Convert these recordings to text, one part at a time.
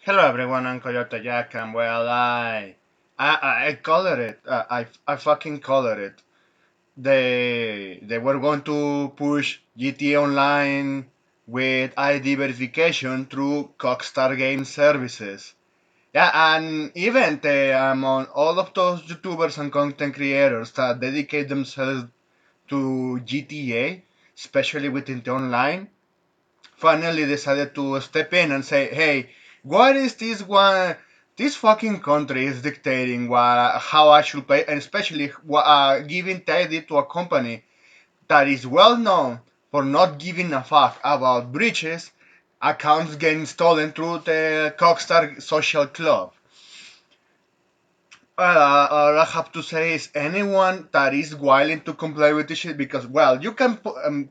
Hello everyone, I'm Coyote Jack, and well, I colored it. I fucking colored it. They were going to push GTA Online with ID verification through Cockstar Game Services. Yeah, and even among all of those YouTubers and content creators that dedicate themselves to GTA, especially within the online, finally decided to step in and say, "Hey, what is this one? This fucking country is dictating how I should play, and especially giving the idea to a company that is well known for not giving a fuck about breaches, accounts getting stolen through the Cockstar Social Club." All I have to say is anyone that is willing to comply with this shit, because, well, you can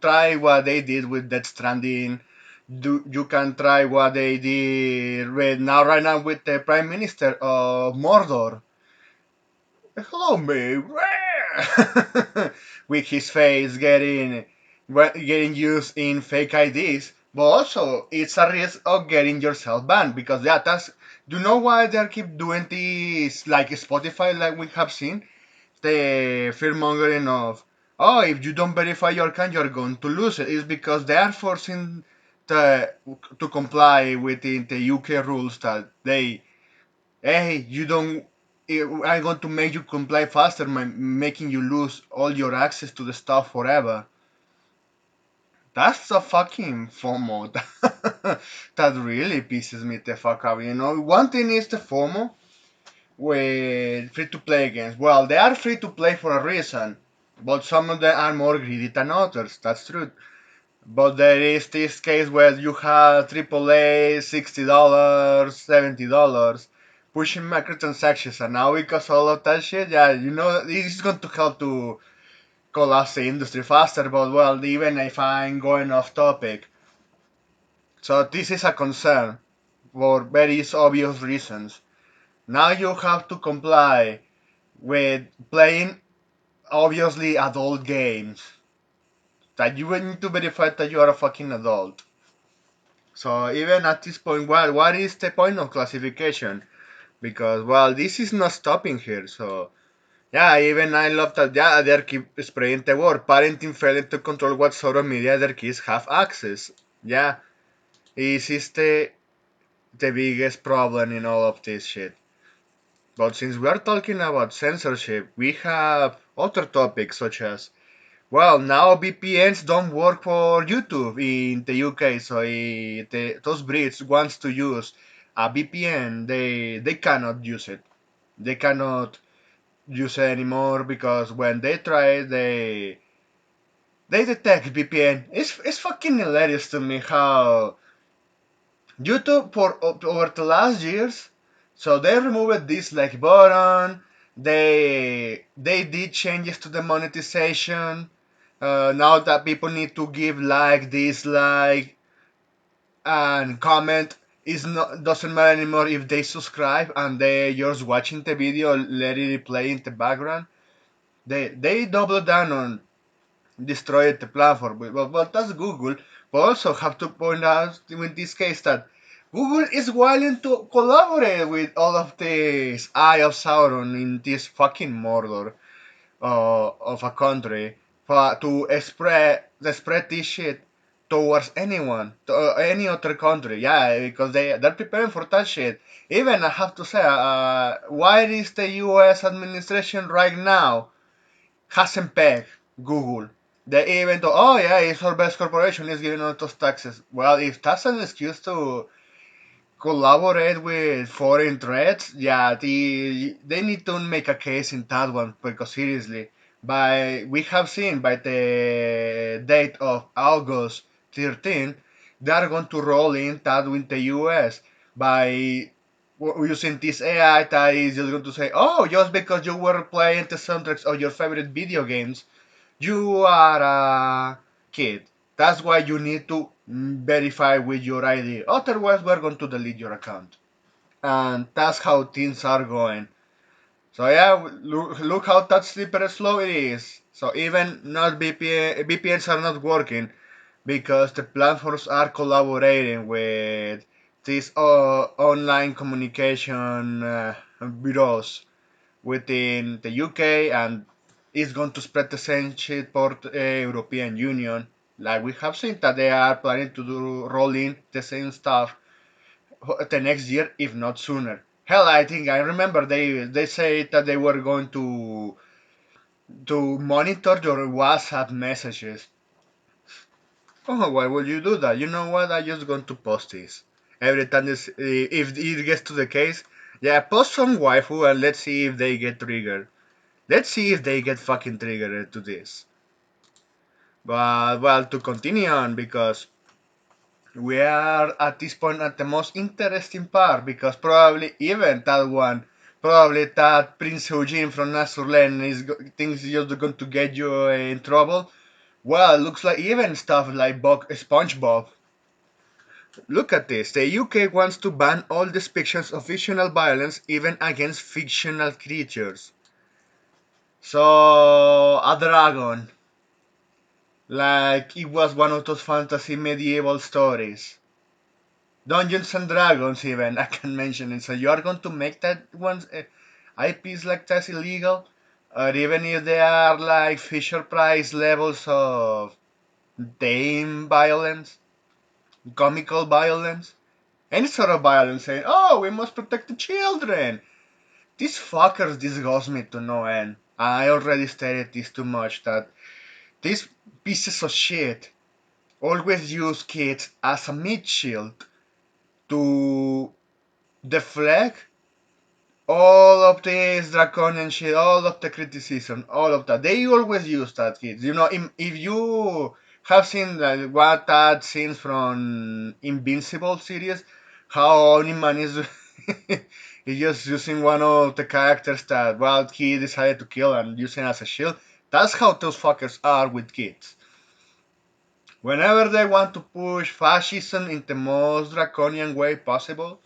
try what they did with Death Stranding. You can try what they did right now with the Prime Minister of Mordor. Hello, me. With his face getting used in fake IDs, but also it's a risk of getting yourself banned because that's. Do you know why they keep doing this like Spotify, like we have seen? The fear mongering of, oh, if you don't verify your account, you're going to lose it, is because they are forcing the to comply within the UK rules that they, hey, you don't. I'm going to make you comply faster, making you lose all your access to the stuff forever. That's a fucking FOMO. That really pisses me the fuck out. One thing is the FOMO with free to play games. Well, they are free to play for a reason, but some of them are more greedy than others. That's true. But there is this case where you have AAA $60, $70, pushing microtransactions, and now because all of that shit, yeah, this is going to help to collapse the industry faster. But well, even if I'm going off topic, so this is a concern for very obvious reasons. Now you have to comply with playing obviously adult games that you will need to verify that you are a fucking adult. So even at this point, well, what is the point of classification? Because, well, this is not stopping here. So yeah, even I love that. Yeah, they keep spreading the word. Parenting failing to control what sort of media their kids have access. Yeah, this is the biggest problem in all of this shit. But since we are talking about censorship, we have other topics such as, well, now VPNs don't work for YouTube in the UK, so those Brits wants to use a VPN, they cannot use it. They cannot use it anymore because when they try, they detect VPN. It's fucking hilarious to me how YouTube for over the last years, so they removed this like button. They did changes to the monetization. Now that people need to give like, dislike, and comment, is not doesn't matter anymore if they subscribe and they just watching the video, let it play in the background. They double down on destroy the platform. But that's Google. But also have to point out in this case that Google is willing to collaborate with all of this Eye of Sauron in this fucking Mordor of a country to spread this shit towards anyone, to any other country. Yeah, because they're preparing for that shit. Even I have to say, why is the U.S. administration right now hasn't pegged Google? They even though, oh yeah, it's our best corporation, is giving us those taxes. Well, if that's an excuse to collaborate with foreign threats, yeah, they need to make a case in that one because seriously, we have seen by the date of August 13, they are going to roll in that with the US by using this AI that is just going to say, oh, just because you were playing the soundtracks of your favorite video games, you are a kid. That's why you need to verify with your ID. Otherwise, we're going to delete your account. And that's how things are going. So yeah, look how that slippery slow it is. So even not VPNs are not working because the platforms are collaborating with these online communication bureaus within the UK, and it's going to spread the same shit for the European Union. Like we have seen that they are planning to do roll in the same stuff the next year, if not sooner. Hell, I think I remember they say that they were going to monitor your WhatsApp messages. Oh, why would you do that? You know what? I'm just going to post this every time this, if it gets to the case. Yeah, post some waifu and let's see if they get triggered. Let's see if they get fucking triggered to this. But well, to continue on, because we are at this point at the most interesting part, because probably even that one, probably that Prince Eugene from Nazurlen thinks he's just going to get you in trouble. Well, it looks like even stuff like SpongeBob. Look at this. The UK wants to ban all depictions of fictional violence, even against fictional creatures. So, a dragon, like it was one of those fantasy medieval stories. Dungeons and Dragons, even, I can mention it. So, you are going to make that one's IPs like that illegal? Or even if they are like Fisher Price levels of tame violence, comical violence? Any sort of violence saying, oh, we must protect the children. These fuckers disgust me to no end. I already stated this too much that these pieces of shit always use kids as a meat shield to deflect all of this draconian shit, all of the criticism, all of that. They always use that, kids. You know, if you have seen like what that scenes from Invincible series, how Oniman is is just using one of the characters that well he decided to kill and using as a shield. That's how those fuckers are with kids. Whenever they want to push fascism in the most draconian way possible,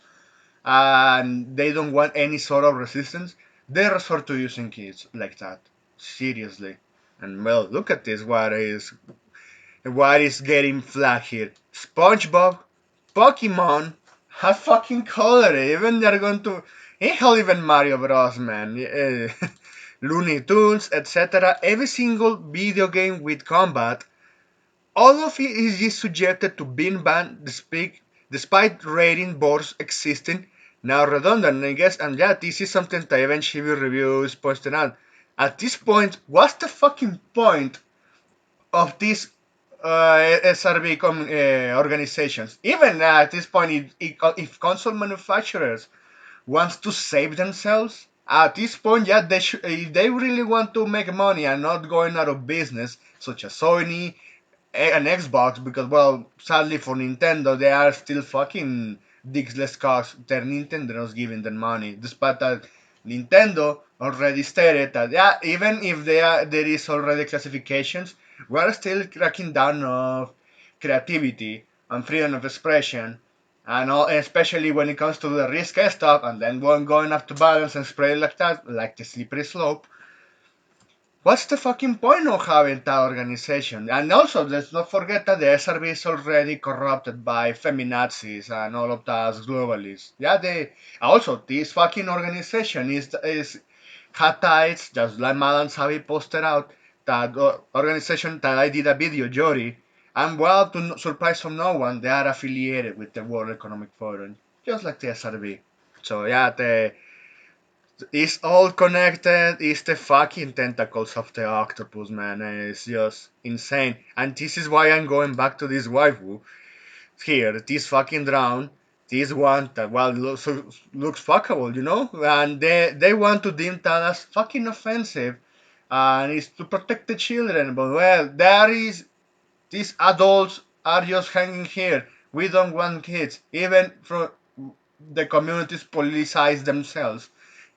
and they don't want any sort of resistance, they resort to using kids like that. Seriously. And well, look at this. What is getting flagged here? SpongeBob, Pokemon, have fucking color. Even they're going to. Hell, even Mario Bros. Man. Looney Tunes, etc. Every single video game with combat, all of it is just subjected to being banned despite rating boards existing. Now redundant, I guess, and yeah, this is something that even Shibu Reviews posted out. At this point, what's the fucking point of these SRB organizations? Even at this point, if console manufacturers wants to save themselves, at this point, yeah, if they really want to make money and not going out of business, such as Sony, an Xbox, because well, sadly for Nintendo, they are still fucking dickless cocks. They're Nintendo's giving them money, despite that Nintendo already stated that yeah, even if there is already classifications, we are still cracking down of creativity and freedom of expression, and especially when it comes to the risky stuff, and then one going up to balance and spread like that, like the slippery slope. What's the fucking point of having that organization? And also, let's not forget that the SRB is already corrupted by feminazis and all of that globalists. Yeah, they also this fucking organization is had ties, just like Madame Sabi posted out that organization that I did a video, Jori, and well, to surprise of no one, they are affiliated with the World Economic Forum, just like the SRB. So yeah, it's all connected. It's the fucking tentacles of the octopus, man. It's just insane. And this is why I'm going back to this waifu here. This fucking drown. This one that well looks fuckable, you know. And they want to deem that as fucking offensive, and it's to protect the children. But well, there is these adults are just hanging here. We don't want kids. Even from the communities politicize themselves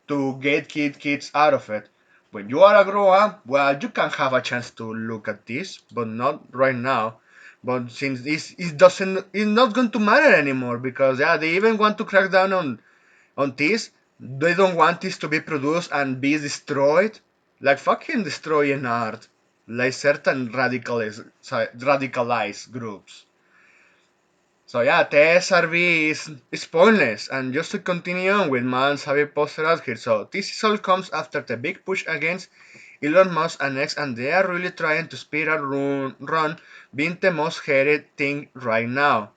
to get kids out of it. When you are a grown up, well, you can have a chance to look at this, but not right now. But since it's not going to matter anymore because yeah, they even want to crack down on this. They don't want this to be produced and be destroyed, like fucking destroying art, like certain radicalized groups. So yeah, TSRV is pointless. And just to continue on with Man's Savvy poster out here, so this all comes after the big push against Elon Musk and X, and they are really trying to speed up run being the most hated thing right now.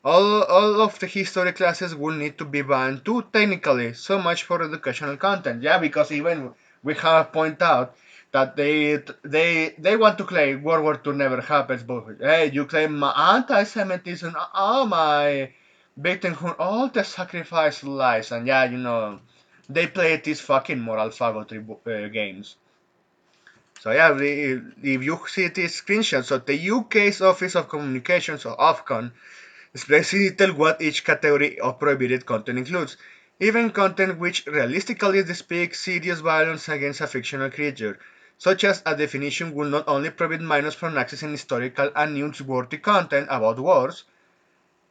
All of the history classes will need to be banned too, technically. So much for educational content. Yeah, because even we have pointed out that they want to claim World War II never happens, but hey, you claim my anti-Semitism, oh my victimhood, all the sacrifice lies, and yeah, they play these fucking moral faggotry games. So yeah, if you see these screenshots of the UK's Office of Communications or Ofcom, explicitly tell what each category of prohibited content includes, even content which realistically depicts serious violence against a fictional creature, such as a definition will not only prohibit minors from accessing historical and newsworthy content about wars,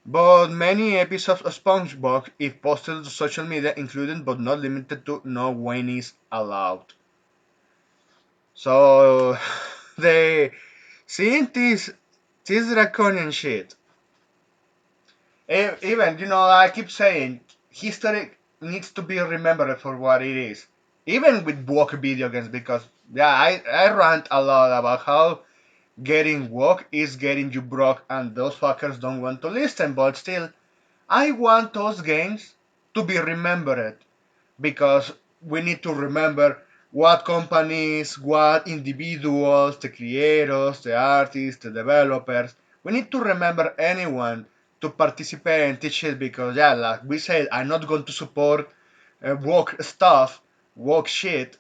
but many episodes of SpongeBob, if posted to social media, including but not limited to no whinies allowed. So they seeing this draconian shit. Even, I keep saying history needs to be remembered for what it is. Even with woke video games, because yeah, I rant a lot about how getting woke is getting you broke, and those fuckers don't want to listen. But still, I want those games to be remembered because we need to remember what companies, what individuals, the creators, the artists, the developers, we need to remember anyone to participate and teach it because, yeah, like we said, I'm not going to support woke stuff, woke shit,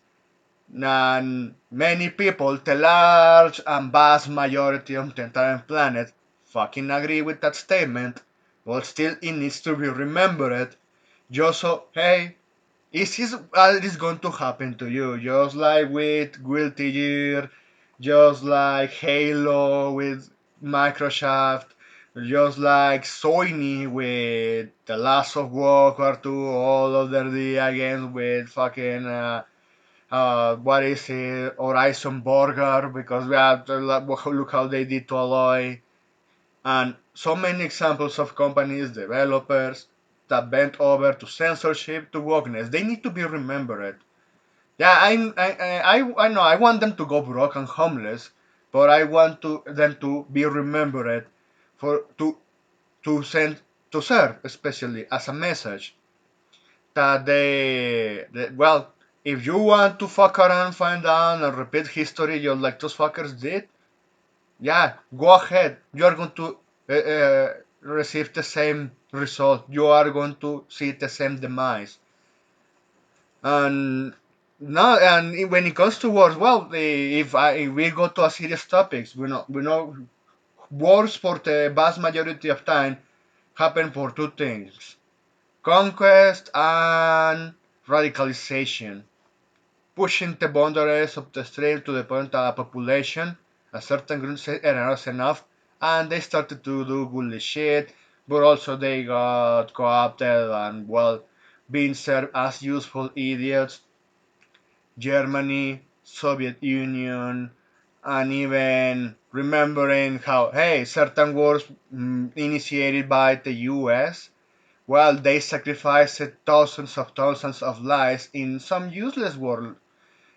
and many people, the large and vast majority of the entire planet, fucking agree with that statement, but still it needs to be remembered just so, hey, is this what is going to happen to you? Just like with Guilty Gear, just like Halo with Microsoft, just like Sony with The Last of War Part 2, all of their day again with fucking, what is it, Horizon Burger, because we have, look how they did to Aloy, and so many examples of companies, developers that bent over to censorship, to wokeness. They need to be remembered. Yeah, I know I want them to go broke and homeless, but I want them to be remembered for to send to serve, especially as a message that well, if you want to fuck around, find out, and repeat history just like those fuckers did, yeah, go ahead. You are going to receive the same result. You are going to see the same demise. And no, and when it comes to wars, well, if we go to a serious topics, we know wars for the vast majority of time happen for two things: conquest and radicalization, pushing the boundaries of the stream to the point that a population, a certain group said enough's enough, and they started to do bully shit, but also they got co-opted and, well, being served as useful idiots. Germany, Soviet Union, and even remembering how, hey, certain wars initiated by the US, well, they sacrificed thousands of lives in some useless war,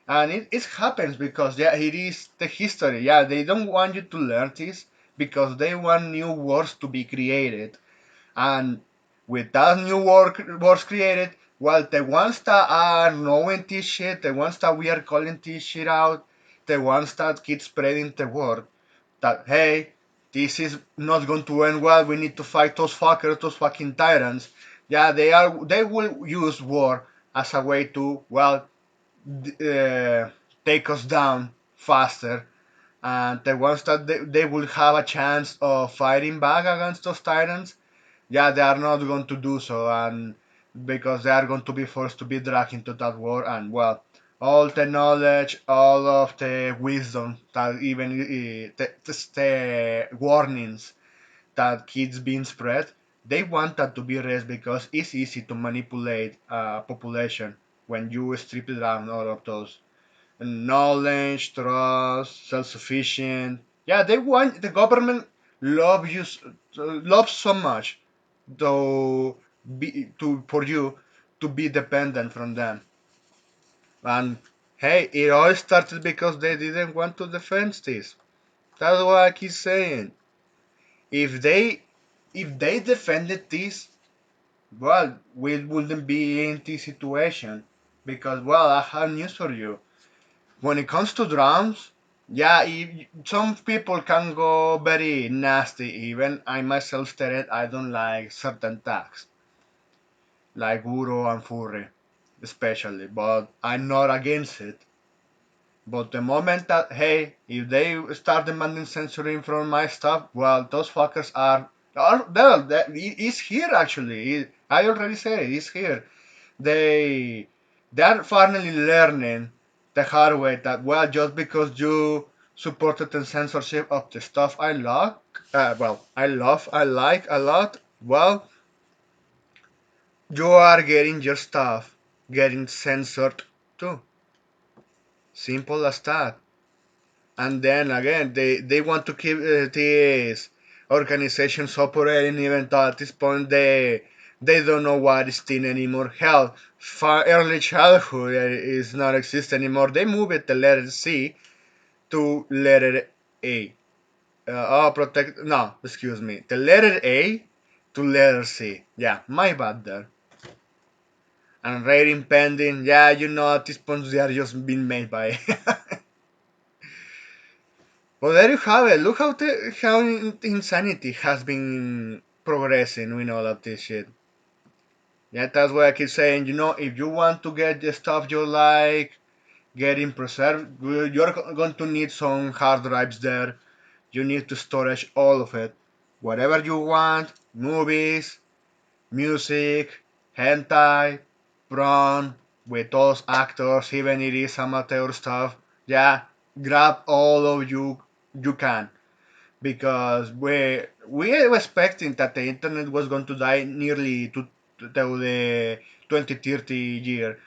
and it happens because, yeah, it is the history. Yeah, they don't want you to learn this because they want new wars to be created, and with that new wars created, well, the ones that are knowing this shit, the ones that we are calling this shit out, the ones that keep spreading the word that, hey, this is not going to end well, we need to fight those fuckers, those fucking tyrants. Yeah, they will use war as a way to, well, uh, take us down faster, and the ones that they will have a chance of fighting back against those tyrants, yeah, they are not going to do so, and because they are going to be forced to be dragged into that war, and, well, all the knowledge, all of the wisdom that even the warnings that keeps being spread, they want that to be raised because it's easy to manipulate a population when you strip it down all of those knowledge, trust, self-sufficient. Yeah, they want the government. love you, love so much to for you to be dependent from them. And hey, it all started because they didn't want to defend this. That's what I keep saying. If they if they defended this, well, we wouldn't be in this situation. Because well, I have news for you. When it comes to drums, yeah, some people can go very nasty. Even I myself stated I don't like certain tags like Uro and Furry, especially. But I'm not against it. But the moment that, hey, if they start demanding censoring from my stuff, well, those fuckers are there. It's here actually. I already said it. It's here. They they are finally learning the hard way that well, just because you supported the censorship of the stuff I like a lot. Well, you are getting your stuff getting censored too. Simple as that. And then again they want to keep these organizations operating even though at this point they don't know what is teen anymore. Hell, early childhood is not exist anymore. They move it the letter C to letter A. Protect, no, excuse me, the letter A to letter C. Yeah, my bad there. And rating pending, yeah, you know at this point they are just being made by well, there you have it. Look how insanity has been progressing with all of this shit. Yeah, that's why I keep saying, if you want to get the stuff you like getting preserved, you're going to need some hard drives there. You need to storage all of it. Whatever you want, movies, music, hentai, porn, with those actors, even it is amateur stuff. Yeah, grab all of you can because we were expecting that the internet was going to die nearly to the 2030 year,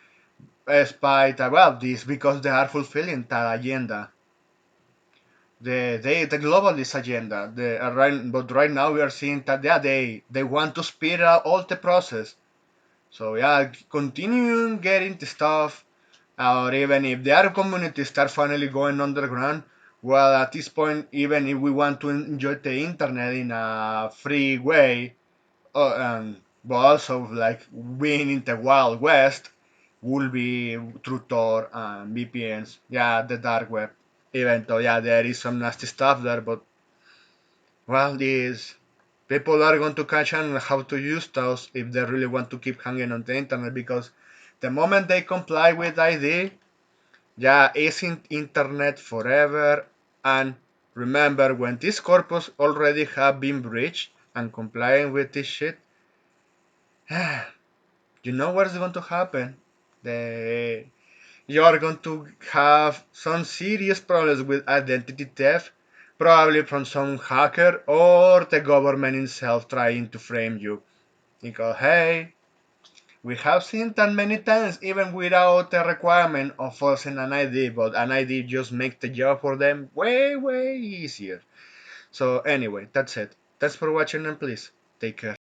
despite well this because they are fulfilling that agenda, the globalist agenda. But right now we are seeing that yeah they want to speed up all the process. So yeah, continue getting the stuff or even if the Arab communities start finally going underground, well, at this point, even if we want to enjoy the internet in a free way, but also like being in the Wild West, will be through Tor and VPNs. Yeah, the dark web. Even though, yeah, there is some nasty stuff there, but well, these people are going to catch on how to use those if they really want to keep hanging on the internet because the moment they comply with ID, yeah, isn't internet forever. And remember, when this corpus already have been breached and complying with this shit, you know what's going to happen. The You're going to have some serious problems with identity theft, probably from some hacker or the government itself trying to frame you. Because hey, we have seen that many times, even without the requirement of forcing an ID, but an ID just makes the job for them way, way easier. So, anyway, that's it. Thanks for watching, and please take care.